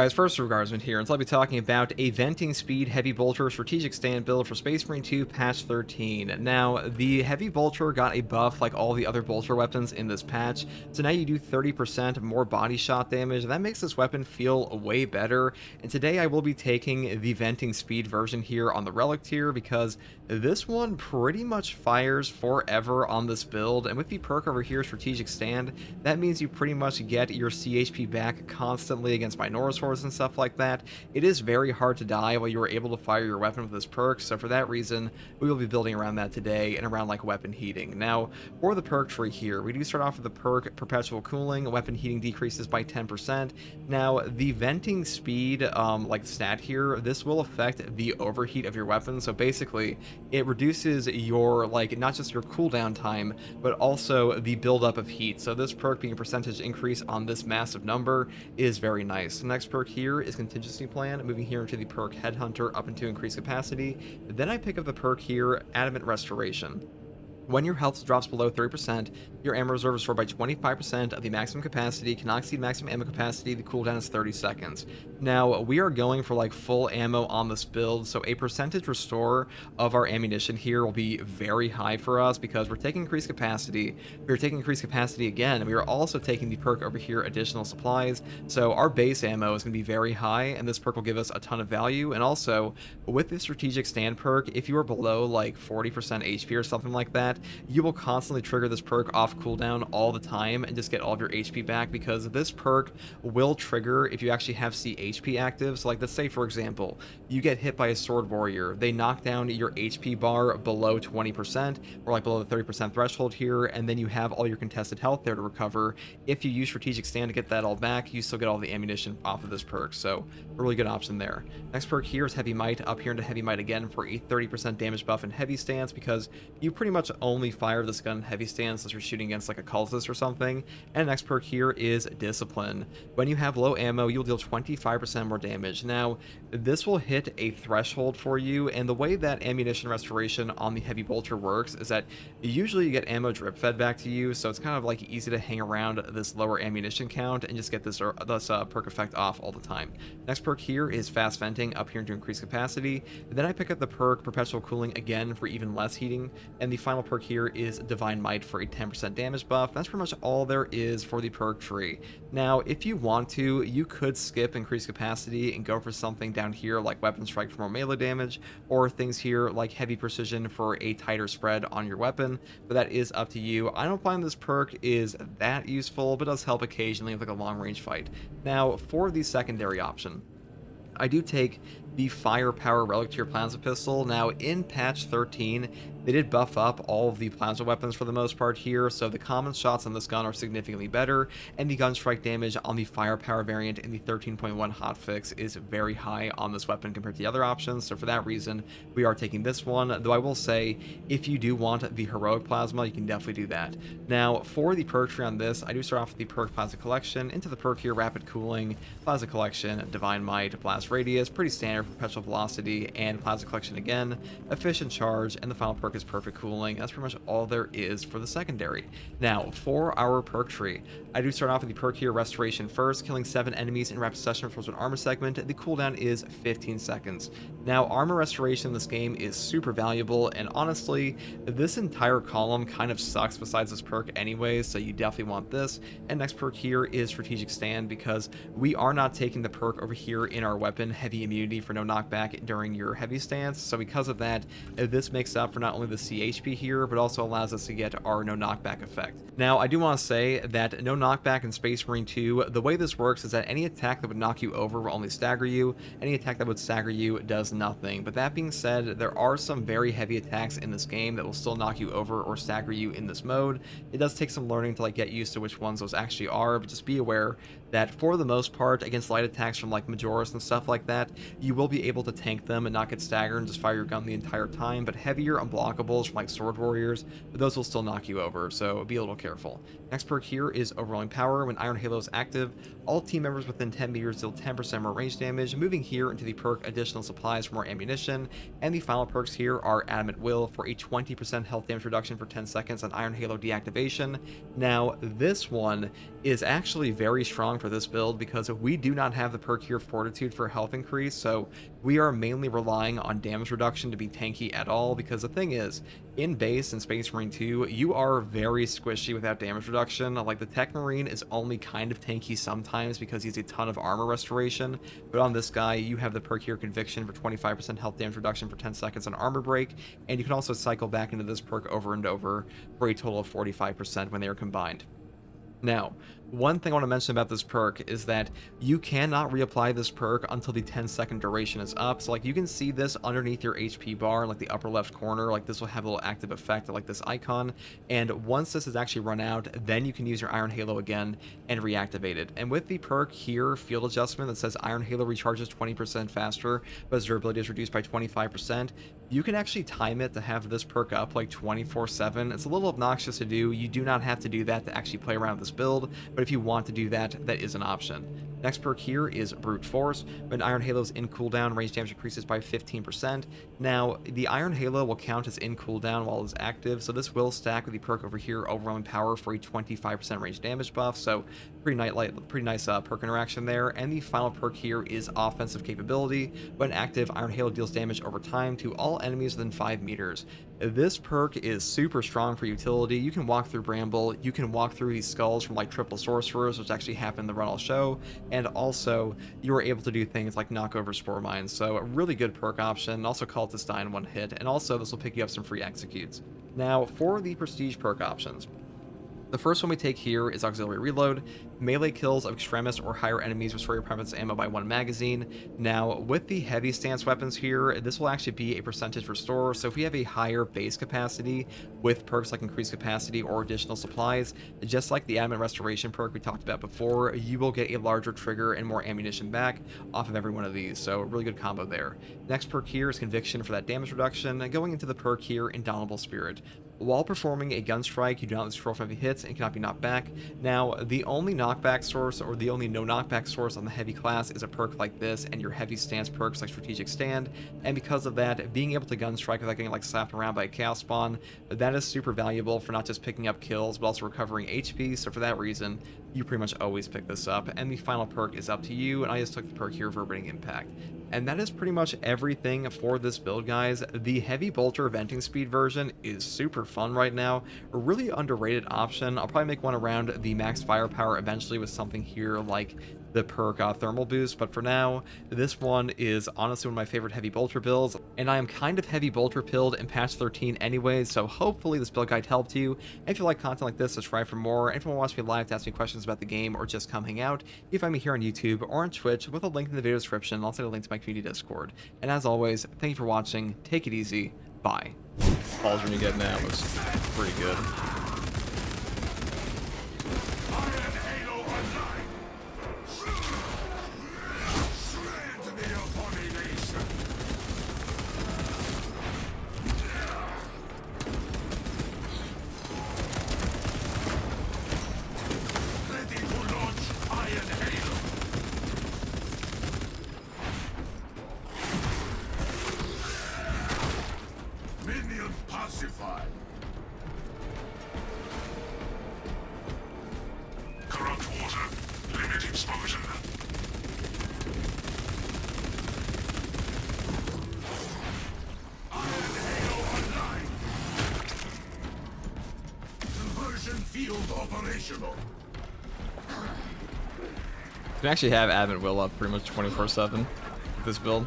Guys, first regardsman here, and so I'll be talking about a venting speed heavy bolter strategic stand build for Space Marine 2 patch 13. Now, the heavy bolter got a buff like all the other bolter weapons in this patch, so now you do 30% more body shot damage, and that makes this weapon feel way better. And today I will be taking the venting speed version here on the relic tier because this one pretty much fires forever on this build, and with the perk over here, strategic stand, that means you pretty much get your CHP back constantly against Minotaurs and stuff like that. It is very hard to die while you are able to fire your weapon with this perk, so for that reason we will be building around that today and around like weapon heating. Now for the perk tree here, we do start off with the perk perpetual cooling. Weapon heating decreases by 10%. Now the venting speed like stat here, this will affect the overheat of your weapon, so basically it reduces your like not just your cooldown time but also the buildup of heat. So this perk being a percentage increase on this massive number is very nice. The next perk here is contingency plan, moving here into the perk headhunter up into increased capacity. Then I pick up the perk here adamant restoration. When your health drops below 30%, your ammo reserve is restored by 25% of the maximum capacity, cannot exceed maximum ammo capacity, the cooldown is 30 seconds. Now, we are going for like full ammo on this build, so a percentage restore of our ammunition here will be very high for us because we're taking increased capacity, we're taking increased capacity again, and we are also taking the perk over here, additional supplies, so our base ammo is going to be very high, and this perk will give us a ton of value. And also, with the strategic stand perk, if you are below like 40% HP or something like that, you will constantly trigger this perk off cooldown all the time and just get all of your HP back, because this perk will trigger if you actually have CHP active. So like, let's say for example you get hit by a sword warrior, they knock down your HP bar below 20% or like below the 30% threshold here, and then you have all your contested health there to recover. If you use strategic stand to get that all back, you still get all the ammunition off of this perk, so a really good option there. Next perk here is heavy might, up here into heavy might again for a 30% damage buff in heavy stance, because you pretty much only fire this gun in heavy stance unless you're shooting against like a cultist or something. And next perk here is discipline. When you have low ammo, you'll deal 25% more damage. Now this will hit a threshold for you, and the way that ammunition restoration on the heavy bolter works is that usually you get ammo drip fed back to you, so it's kind of like easy to hang around this lower ammunition count and just get this perk effect off all the time. Next perk here is fast venting, up here to increase capacity. Then I pick up the perk perpetual cooling again for even less heating, and the final perk here is divine might for a 10% damage buff. That's pretty much all there is for the perk tree. Now if you want to, you could skip increased capacity and go for something down here like weapon strike for more melee damage, or things here like heavy precision for a tighter spread on your weapon, but that is up to you. I don't find this perk is that useful, but does help occasionally with like a long range fight. Now for the secondary option, I do take the firepower relic tier plasma pistol. Now in patch 13 they did buff up all of the plasma weapons for the most part here, so the common shots on this gun are significantly better, and the gun strike damage on the firepower variant in the 13.1 hotfix is very high on this weapon compared to the other options. So for that reason we are taking this one, though I will say if you do want the heroic plasma, you can definitely do that. Now for the perk tree on this, I do start off with the perk plasma collection, into the perk here rapid cooling, plasma collection, divine might, blast radius, pretty standard for perpetual velocity, and plasma collection again, efficient charge, and the final perk is perfect cooling. That's pretty much all there is for the secondary. Now for our perk tree, I do start off with the perk here restoration first, killing 7 enemies in rapid succession for an armor segment. The cooldown is 15 seconds. Now armor restoration in this game is super valuable, and honestly this entire column kind of sucks besides this perk anyways, so you definitely want this. And next perk here is strategic stand, because we are not taking the perk over here in our weapon heavy immunity for no knockback during your heavy stance, so because of that this makes up for not only the CHP here but also allows us to get our no knockback effect. Now I do want to say that no knockback in Space Marine 2, the way this works is that any attack that would knock you over will only stagger you, any attack that would stagger you does nothing. But that being said, there are some very heavy attacks in this game that will still knock you over or stagger you in this mode. It does take some learning to like get used to which ones those actually are, but just be aware that for the most part against light attacks from like Majoris and stuff like that, you will be able to tank them and not get staggered and just fire your gun the entire time. But heavier unblockables from like sword warriors, those will still knock you over, so be a little careful. Next perk here is overwhelming power. When Iron Halo is active, all team members within 10 meters deal 10% more range damage. Moving here into the perk additional supplies for more ammunition, and the final perks here are adamant will for a 20% health damage reduction for 10 seconds on Iron Halo deactivation. Now this one is actually very strong strong for this build because we do not have the perk here Fortitude for health increase, so we are mainly relying on damage reduction to be tanky at all, because the thing is, in base and Space Marine 2, you are very squishy without damage reduction. Like, the Tech Marine is only kind of tanky sometimes because he has a ton of armor restoration, but on this guy, you have the perk here Conviction for 25% health damage reduction for 10 seconds on armor break, and you can also cycle back into this perk over and over for a total of 45% when they are combined. Now, one thing I want to mention about this perk is that you cannot reapply this perk until the 10-second duration is up. So, like, you can see this underneath your HP bar in, like, the upper left corner. Like, this will have a little active effect, like this icon. And once this is actually run out, then you can use your Iron Halo again and reactivate it. And with the perk here, Field Adjustment, that says Iron Halo recharges 20% faster, but its durability is reduced by 25%, you can actually time it to have this perk up, like, 24/7. It's a little obnoxious to do. You do not have to do that to actually play around with this build, but if you want to do that, that is an option. Next perk here is Brute Force. When Iron Halo's in cooldown, range damage increases by 15%. Now, the Iron Halo will count as in cooldown while it's active, so this will stack with the perk over here, Overwhelming Power, for a 25% range damage buff, so pretty nice perk interaction there. And the final perk here is Offensive Capability. When active, Iron Halo deals damage over time to all enemies within 5 meters. This perk is super strong for utility. You can walk through Bramble, you can walk through these skulls from, like, triple sorcerers, which actually happen in the run I'll show, and also you are able to do things like knock over spore mines, so a really good perk option. Also Cultist die in one hit, and also this will pick you up some free executes. Now, for the prestige perk options, the first one we take here is Auxiliary Reload. Melee kills of extremist or higher enemies restore your opponent's ammo by 1 magazine. Now, with the heavy stance weapons here, this will actually be a percentage restore, so if we have a higher base capacity with perks like increased capacity or additional supplies, just like the adamant restoration perk we talked about before, you will get a larger trigger and more ammunition back off of every one of these, so a really good combo there. Next perk here is Conviction for that damage reduction, and going into the perk here, Indomitable Spirit. While performing a gun strike, you do not lose control for heavy hits and cannot be knocked back. Now, the only knockback source, or the only no knockback source on the heavy class, is a perk like this and your heavy stance perks like Strategic Stand, and because of that, being able to gun strike without getting, like, slapped around by a chaos spawn, that is super valuable for not just picking up kills, but also recovering HP, so for that reason, you pretty much always pick this up. And the final perk is up to you, and I just took the perk here, Reverberating Impact. And that is pretty much everything for this build, guys. The Heavy Bolter Venting Speed version is super fun right now. A really underrated option. I'll probably make one around the max firepower eventually with something here like the perk Thermal Boost, but for now, this one is honestly one of my favorite Heavy Bolter builds, and I am kind of Heavy Bolter pilled in patch 13 anyways, so hopefully this build guide helped you. And if you like content like this, subscribe for more. And if you want to watch me live to ask me questions about the game or just come hang out, you can find me here on YouTube or on Twitch with a link in the video description. I'll send a link to my community Discord. And as always, thank you for watching, take it easy, bye. Pauldron you get now is pretty good. Corrupt water. Limit exposure. Iron Halo online. Conversion field operational. You can actually have Advent Will up pretty much 24/7 with this build.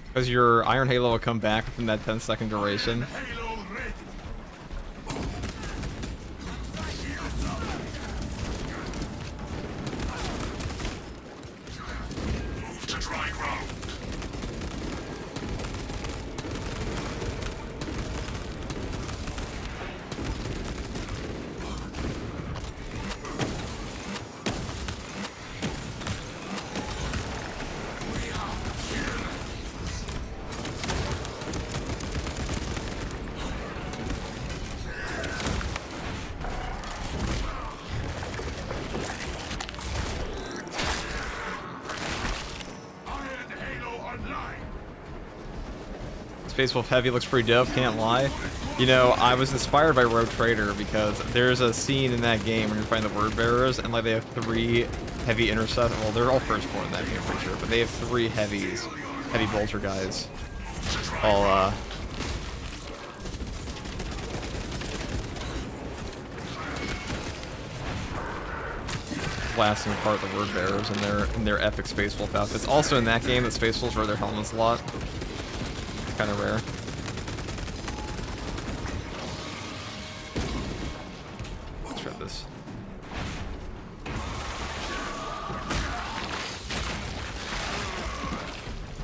Because your Iron Halo will come back within that 10-second duration. Move to dry ground. Space Wolf Heavy looks pretty dope, can't lie. You know, I was inspired by Rogue Trader because there's a scene in that game where you're fighting the Word Bearers, and like they have 3 heavy intercept. Well, they're all firstborn in that game, for sure, but they have 3 heavy bolter guys, all blasting apart the Word Bearers in their epic Space Wolf outfits. Also in that game, the Space Wolves wear their helmets a lot. It's kind of rare. Let's try this.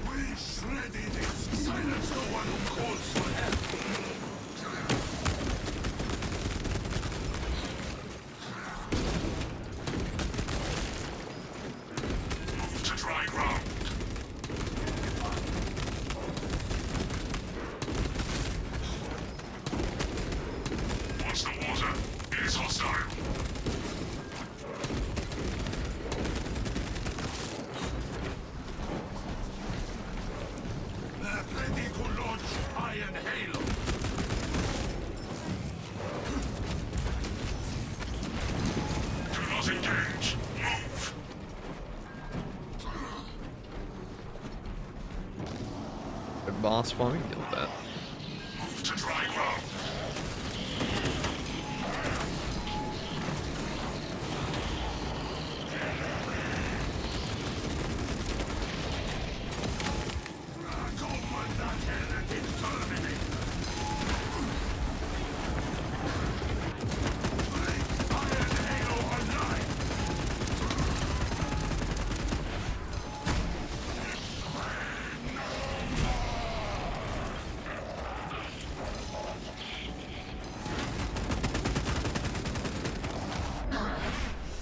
We shredded it. Silence the one who calls for help. Move to dry ground. Watch the water. It is hostile. Ready to launch Iron Halo. Do not engage. Move. Good boss, why don't we deal with that? Move to dry ground.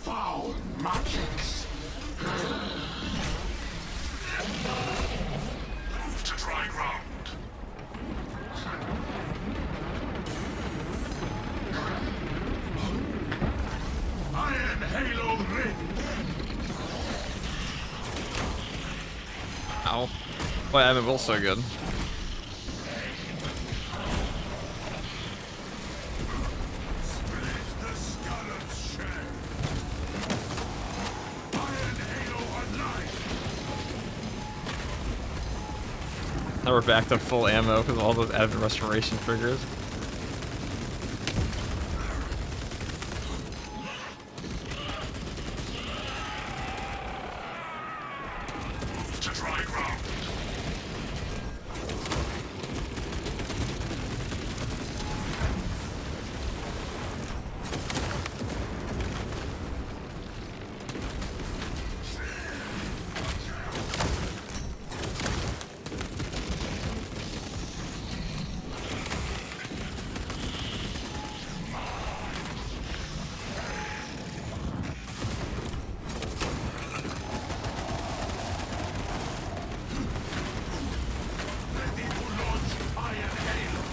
Foul magics. Move to dry ground. Iron Halo ready. Ow. Boy, I haven't built so good. Split the Scarlet's shell. Iron Halo online. Now we're back to full ammo because of all those added restoration triggers. Move to dry ground. Ready to launch Iron Halo.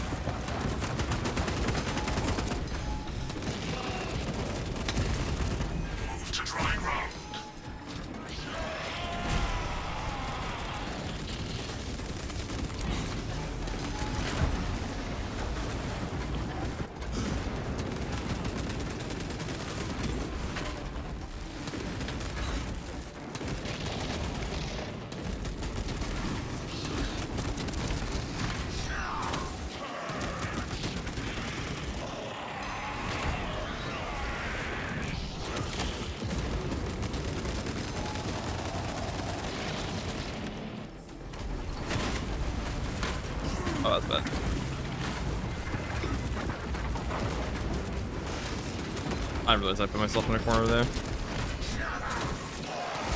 Move to dry ground. Oh, that's bad. I didn't realize I put myself in a corner there.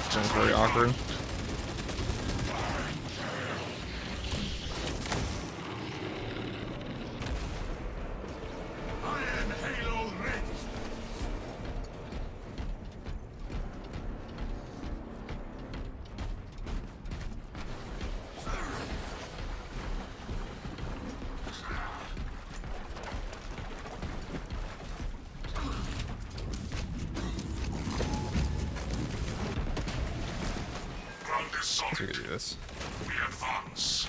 It's very awkward. Iron Halo ready. Ground is So we solid. could do this. We advance.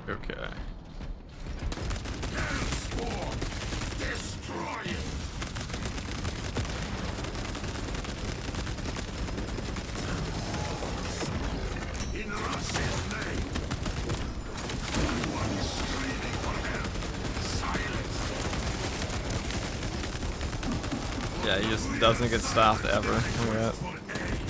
Okay. Hellspawn! Destroy it! In Russia's name! One screaming for help! Silence! Yeah, he just doesn't get stopped ever. Look at that. For aid!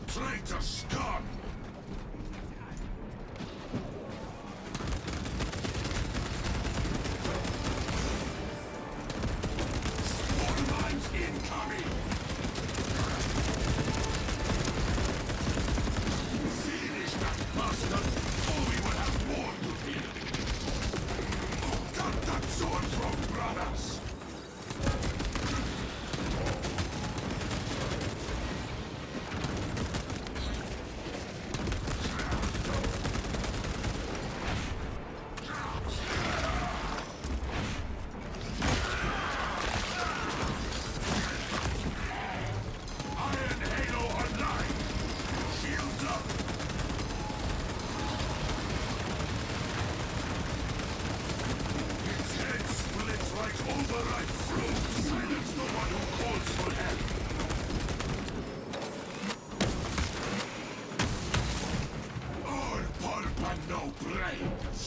Traitor scum! Spawn mines incoming! Finish that bastard, or we will have more to deal with. Cut that sword from brothers! Iron Halo online! Shields up! Its head splits like overripe fruit! Silence the one who calls for help! All pulp and no brains!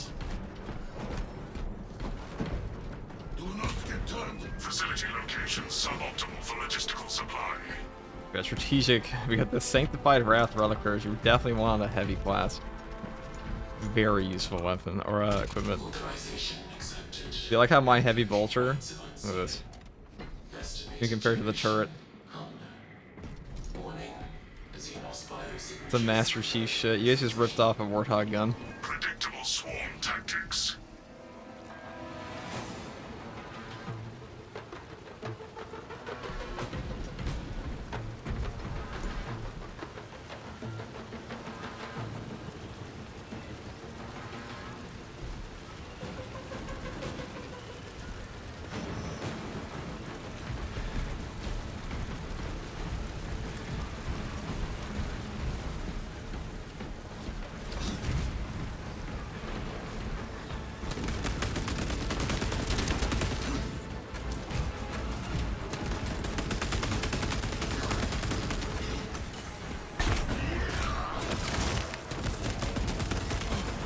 Do not get turned! Facility location suboptimal for logistical supply. We got strategic. We got the Sanctified Wrath Relicers. You definitely want a heavy class. Very useful weapon or equipment. Do you like how my heavy vulture? Look at this. You compare to the turret. It's a Master Chief shit. You guys just ripped off a Warthog gun. Predictable swarm tactics.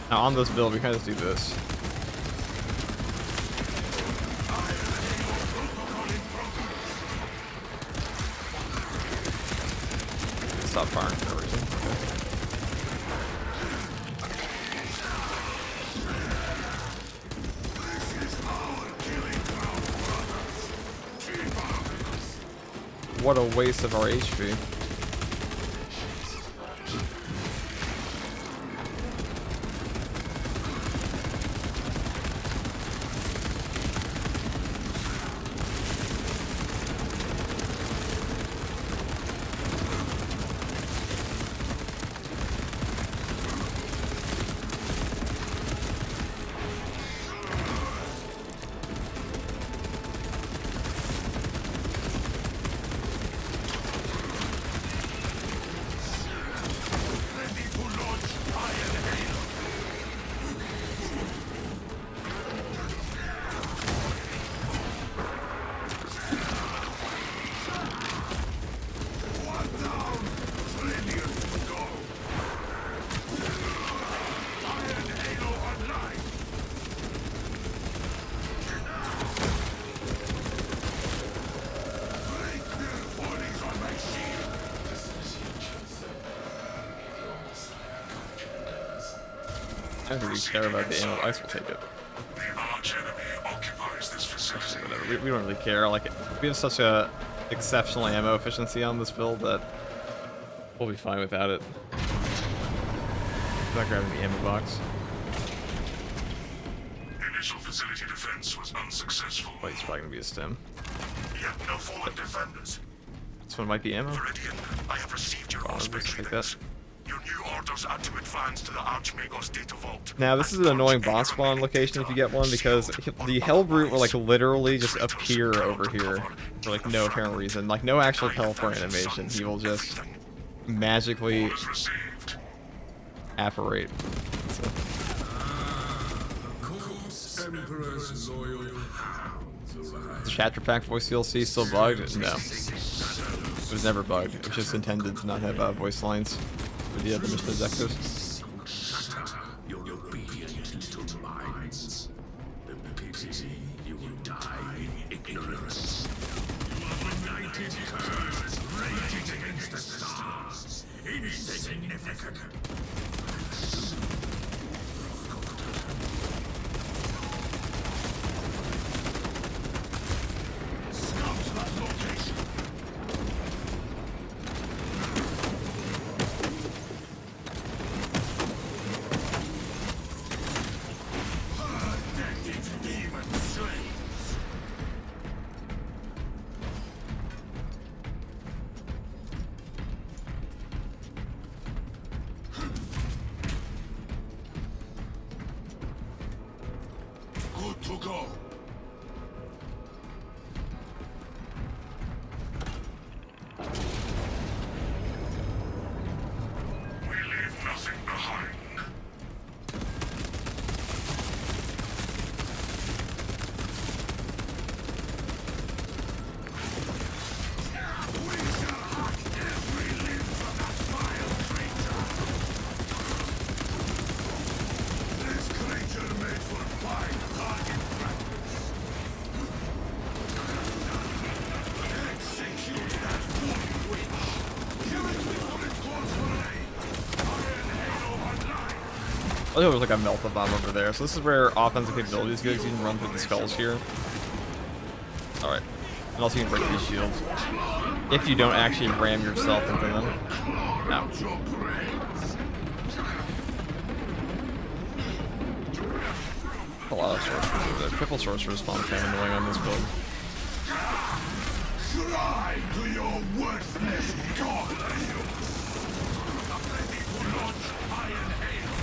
Now on this build, we kind of just do this. Stop firing for no reason. Okay. What a waste of our HP. I don't really care about the ammo. Ice will take it. The arch enemy occupies this facility. Whatever. We don't really care. Like, we have such a exceptional ammo efficiency on this build that we'll be fine without it. Not grabbing the ammo box. Initial facility defense was unsuccessful. Wait, it's probably gonna be a stem. Yet no fallen defenders. This one might be ammo. Viridian, I have received your Let's auspice take that. readings. Your new orders are to advance to the Archmago's data vault. Now, this is an annoying boss spawn location if you get one, because the Hellbrute will, like, literally just appear over here for, like, no apparent reason. Like, no actual teleport animation. He will just magically apparate. The Chapter Pack voice DLC still bugged? No. It was never bugged. It was just intended to not have voice lines for the other mission objectives. Your obedient little minds. You will die in ignorance. You are benighted curse, raging against the stars. Insignificant. Scout that location. Good to go. We leave nothing behind. We shall hack every limb from that vile creature. This creature made for fine target practice. Execute that wounded witch. Kill it before it calls for aid. Iron Halo online. Oh, there was like a melta bomb over there. So this is where offensive capability is good, because you can run through the skulls here. Alright. And also you can break these shields. If you don't actually ram yourself into them. No. Your brains. A lot of sorcerers over there. Triple sorcerers spawn kind of annoying on this build. Try to your worthless god. Ready to launch Iron Halo.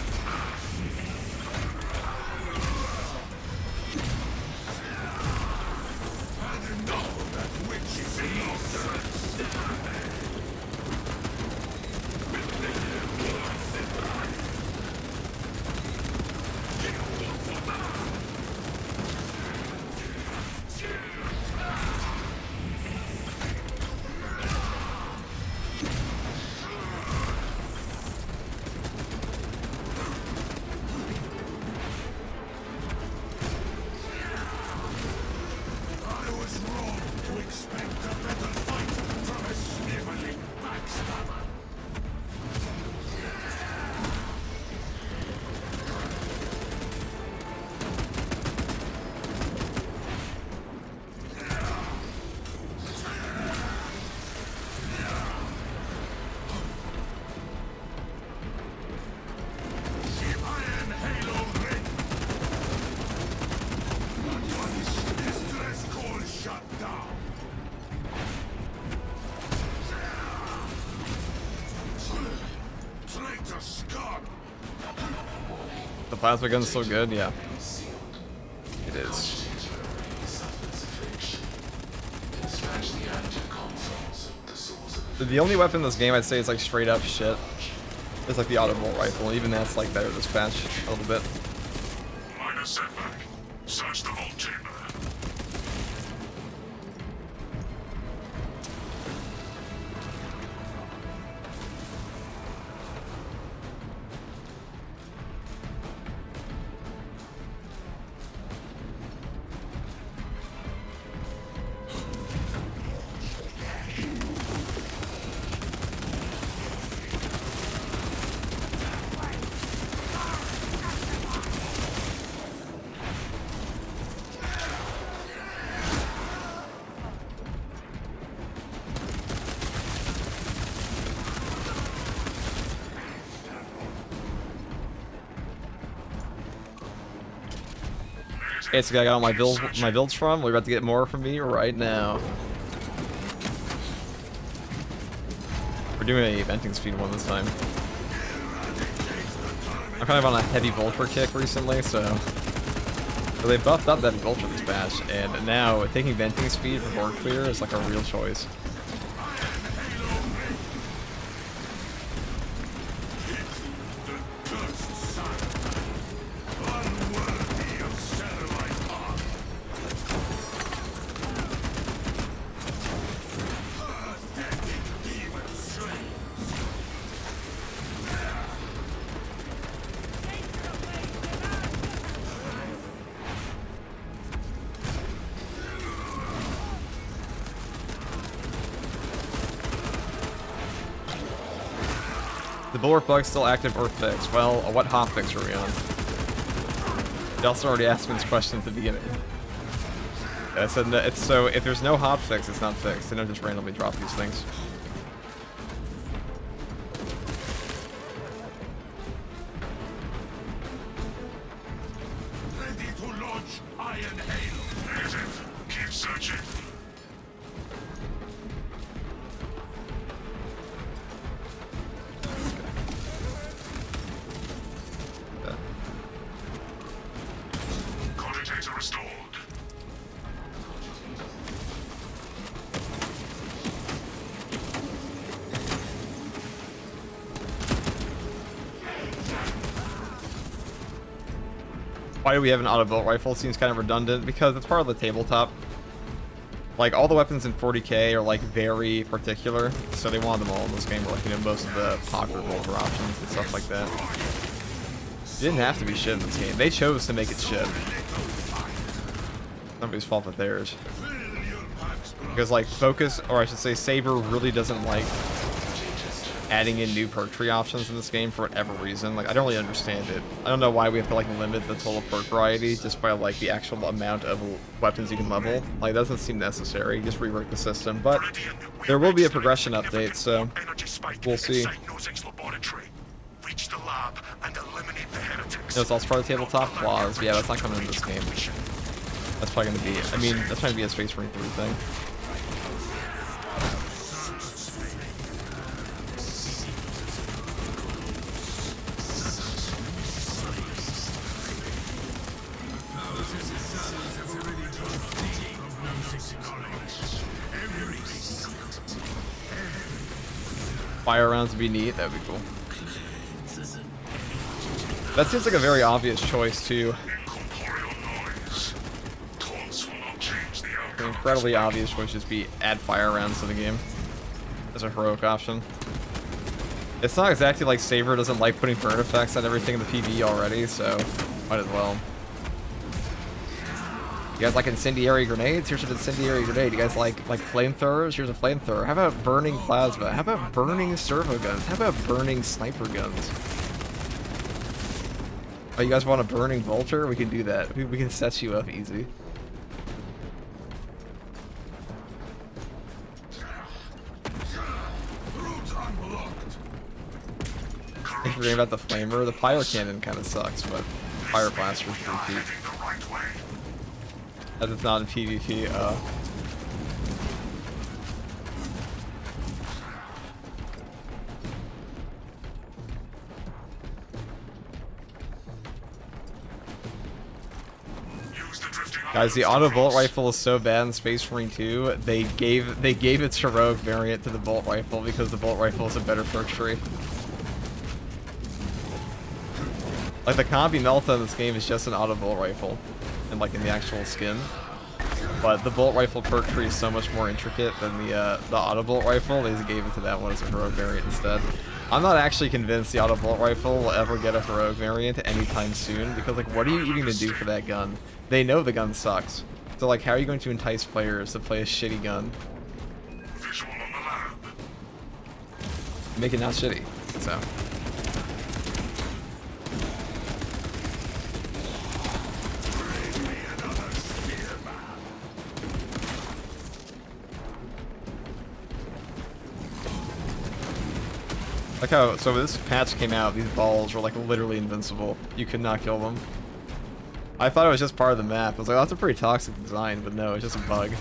And know that which is I was wrong to expect a better fight from a sniveling backstabber. Iron Halo ready. Distress call shut down. Traitor scum. The plasma gun's so good, yeah. It is. The only weapon in this game I'd say is like straight up shit is like the auto bolt rifle. Even that's like better this patch a little bit. Minor setback. Search the vault chamber. It's the guy I got all my builds from. We're about to get more from me right now. We're doing a venting speed one this time. I'm kind of on a heavy vulture kick recently, so they buffed up that vulture this patch, and now taking venting speed for board clear is like a real choice. The bulwark bug's still active or fixed. Well, what hotfix are we on? You also already asked me this question at the beginning. Yeah, I said no, it's so if there's no hotfix, it's not fixed. They don't just randomly drop these things. Ready to launch Iron Hail. There's it. Keep searching. Cogitator restored. Why do we have an auto bolt rifle? Seems kind of redundant because it's part of the tabletop. Like, all the weapons in 40k are like very particular, so they wanted them all in this game, like, you know, most of the popular bolter options and stuff like that. It didn't have to be shit in this game. They chose to make it shit. Nobody's fault but theirs. Because, like, Focus, or I should say Saber, really doesn't like adding in new perk tree options in this game for whatever reason. Like, I don't really understand it. I don't know why we have to, like, limit the total perk variety just by, like, the actual amount of weapons you can level. Like, it doesn't seem necessary. Just rework the system. But there will be a progression update, so we'll see. It's also part of the tabletop clause. Yeah, that's not coming in this game. That's probably going to be, I mean, that's going to be a Space Marine 3 thing. Fire rounds would be neat. That would be cool. That seems like a very obvious choice, too. An incredibly obvious choice just be add fire rounds to the game as a heroic option. It's not exactly like Saber doesn't like putting burn effects on everything in the PvE already, so might as well. You guys like incendiary grenades? Here's an incendiary grenade. You guys like flamethrowers? Here's a flamethrower. How about burning plasma? How about burning servo guns? How about burning sniper guns? Oh, you guys want a burning vulture? We can do that. We can set you up easy. I forget about the flamer. The pyro cannon kind of sucks, but fire blaster is pretty cute. As it's not in PvP, guys, the auto bolt rifle is so bad in Space Marine 2. They gave its heroic variant to the bolt rifle because the bolt rifle is a better perk tree. Like, the combi Melta in this game is just an auto bolt rifle, and like in the actual skin. But the bolt rifle perk tree is so much more intricate than the auto bolt rifle. They just gave it to that one as a heroic variant instead. I'm not actually convinced the auto bolt rifle will ever get a heroic variant anytime soon, because like, what are you even gonna do for that gun? They know the gun sucks. So like, how are you going to entice players to play a shitty gun? Make it not shitty. So. Like how, so when this patch came out, these balls were like literally invincible. You could not kill them. I thought it was just part of the map. I was like, oh, that's a pretty toxic design, but no, it's just a bug.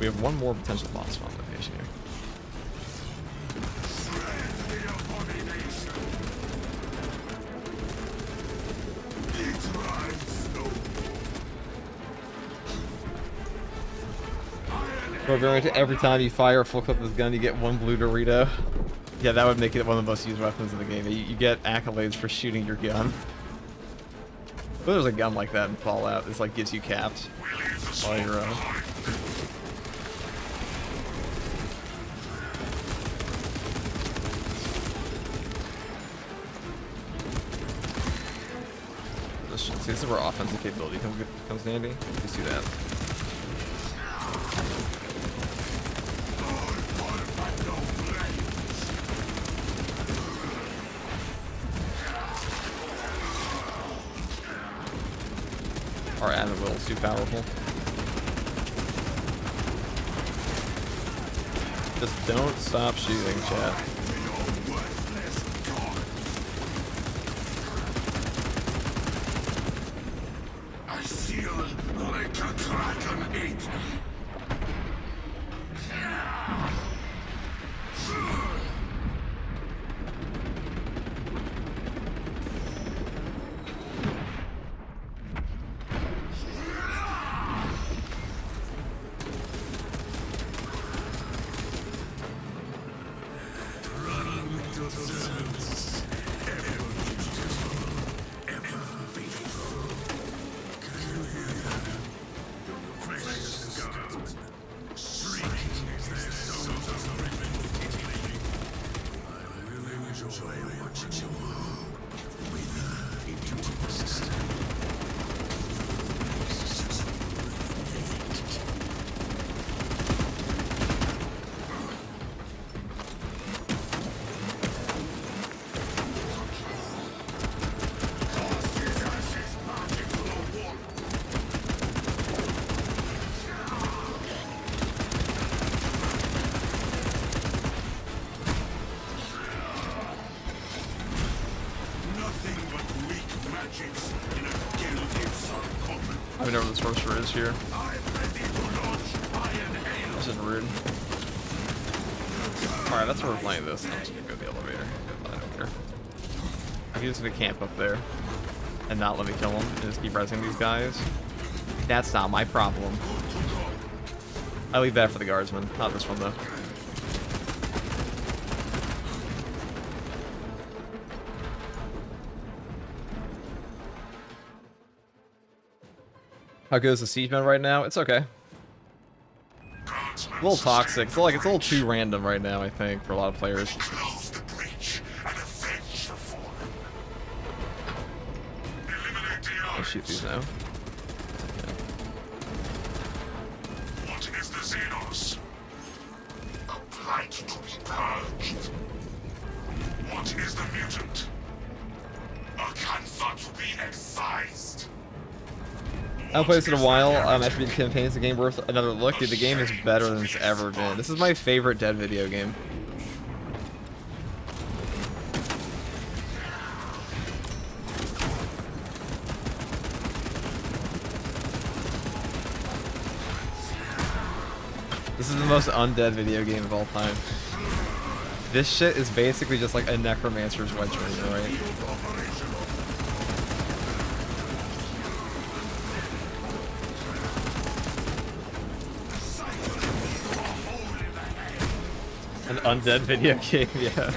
We have one more potential boss spawn location here. Every time you fire a full clip of this gun, you get one blue Dorito. Yeah, that would make it one of the most used weapons in the game. You get accolades for shooting your gun. But there's a gun like that in Fallout. It's like gives you caps while you're See, this is where offensive capability comes handy. Just do that. Our Admiral is too powerful. Just don't stop shooting, chat. I feel like a kraken ate me. I don't know where the sorcerer is here. This is rude. Alright, that's where we're playing this. I'm just gonna go to the elevator. I don't care. I'm just gonna camp up there and not let me kill him and just keep resing these guys. That's not my problem. I leave that for the guardsmen, not this one though. How good is the siege mode right now? It's okay. A little toxic. It's like it's a little too random right now, I think, for a lot of players. I'll shoot these now. What is the Xenos? A plight to be purged. What is the mutant? A cancer to be excised. I haven't played this in a while. After beating campaign, is the game worth another look? Dude, the game is better than it's ever been. This is my favorite Dead video game. This is the most undead video game of all time. This shit is basically just like a necromancer's wet dream, right? An undead video game, yeah.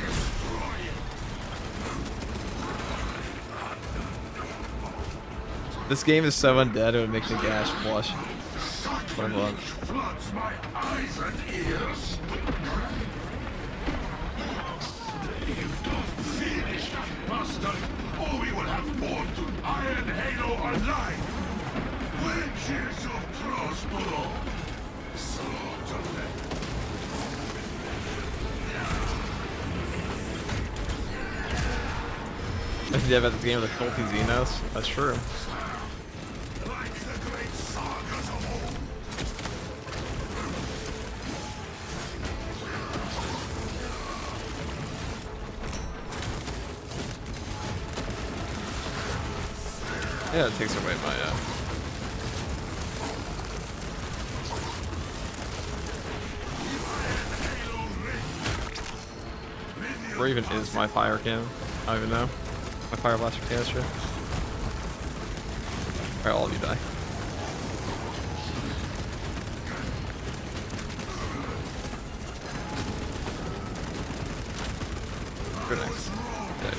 This game is so undead it would make me gash blush. What a love. Floods my eyes and ears. If don't finish that bastard, or we will have born to Iron Halo alive. Witches of Prospero. Slaughter them. Yeah, about this game with the filthy Xenos. That's true. Like the great sagas of old. Yeah, it takes away my Where even is my fire cannon? I don't even know. My fire blaster canister. Alright, all of you die. Good next. Okay.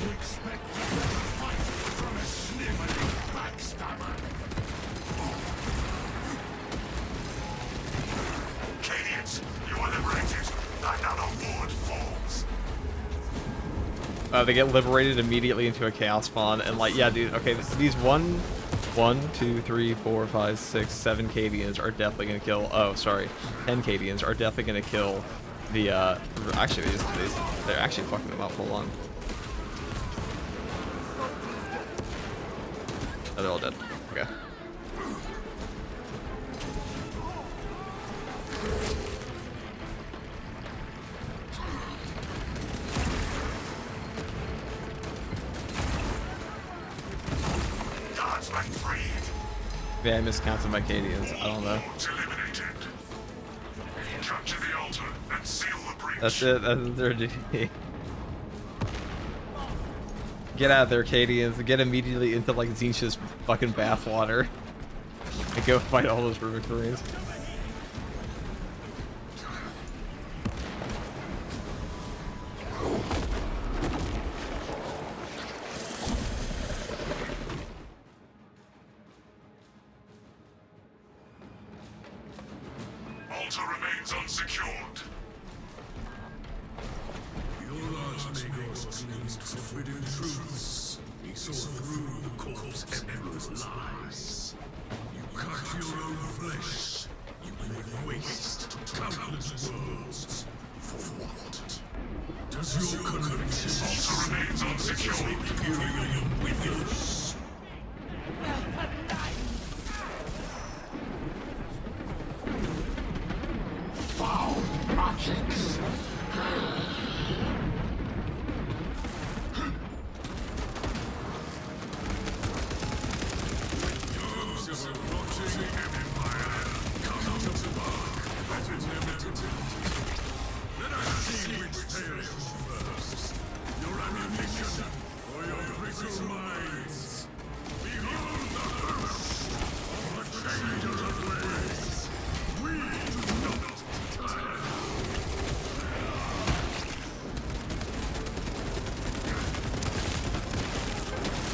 Cadians, you are liberated. Another ward falls. They get liberated immediately into a chaos spawn, and like, yeah, dude. Okay, these 1, 2, 3, 4, 5, 6, 7 Cadians are definitely gonna kill. Oh, sorry, 10 Cadians are definitely gonna kill the. Actually, they're actually fucking them up. Hold on. Oh, they're all dead. Okay. Guards like freed. Maybe I miscounted my Cadians. I don't know. Eliminated. Capture the altar and seal the breach. That's it. That's their duty. Get out of there, Cadians. Get immediately into like Zinch's fucking bathwater. And go fight all those Rubik Marines. Altar remains unsecured. Your archmage's cleansed forbidden truths. He saw through the corpse emperor's lies. You cut your own flesh. You lay waste countless worlds. For what? Does your conviction Altar remains unsecured. Imperium with us? Foul magics.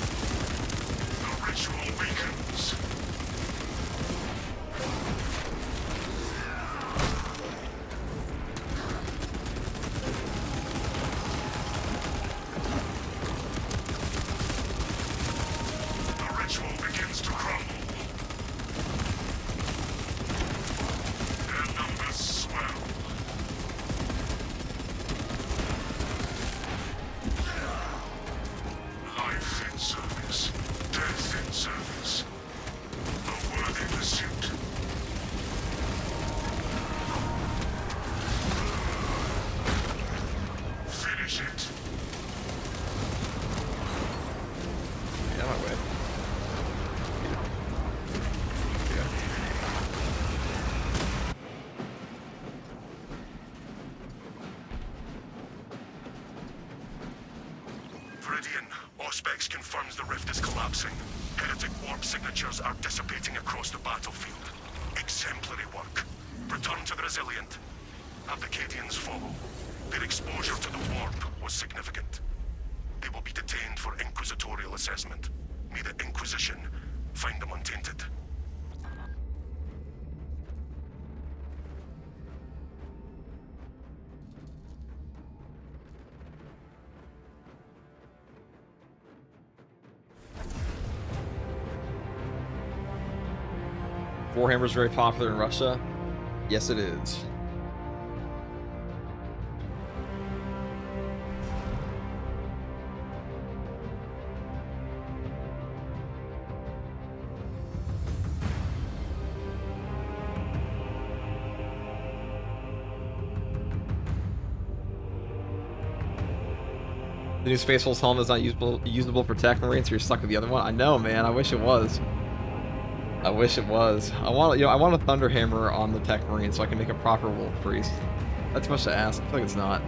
The ritual weakens. The ritual begins to crumble. Their numbers swell. Life in service, death in service. A worthy pursuit. Finish it. Yeah, my way. Viridian, Auspex confirms the rift is collapsing. Heretic warp signatures are dissipating across the battlefield. Exemplary work. Return to the Resilient. Have the Cadians follow. Their exposure to the warp was significant. They will be detained for inquisitorial assessment. May the Inquisition find them untainted. Warhammer is very popular in Russia. Yes, it is. The new Space Wolf's helmet is not usable for Tech Marines, so you're stuck with the other one. I know, man. I wish it was. I wish it was. I want a Thunder Hammer on the Tech Marine so I can make a proper Wolf Priest. That's much to ask. I feel like it's not.